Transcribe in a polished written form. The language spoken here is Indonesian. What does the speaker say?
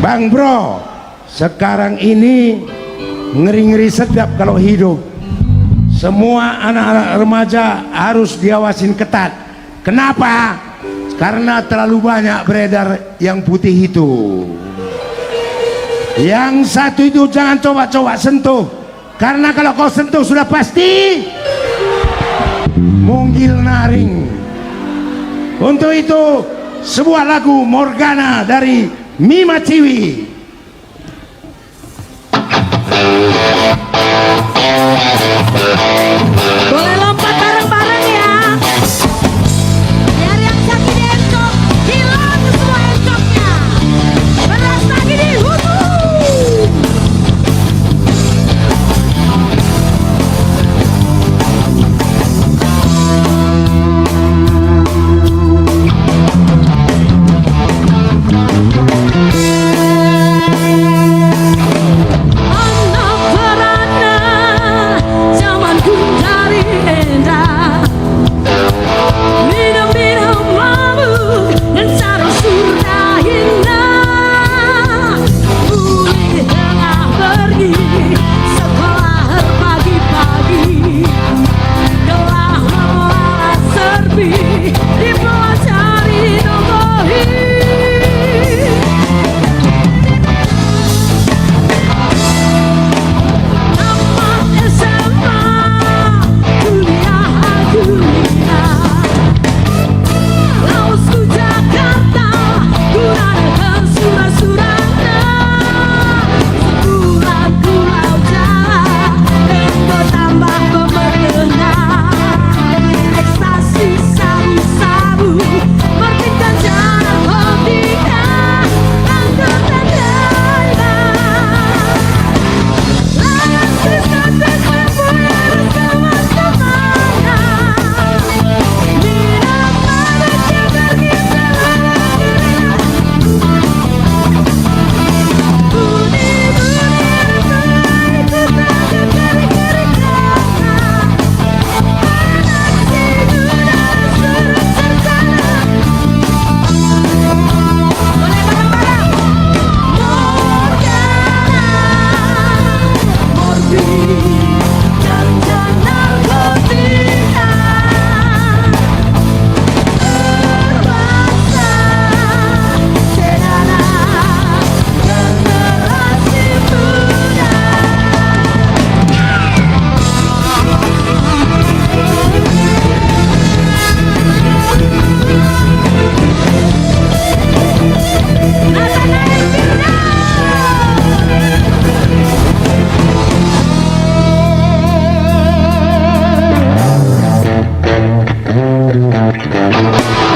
Bang Bro, sekarang ini ngeri-ngeri sedap kalau hidup. Semua anak-anak remaja harus diawasin ketat. Kenapa? Karena terlalu banyak beredar yang putih itu. Yang satu itu jangan coba-coba sentuh, karena kalau kau sentuh sudah pasti munggil naring. Untuk itu sebuah lagu Morgana dari Mima Ciwi. Boleh lompat bareng-bareng ya. Biar yang sakit encok hilang semua encoknya. Beras lagi di hutu. Thank you.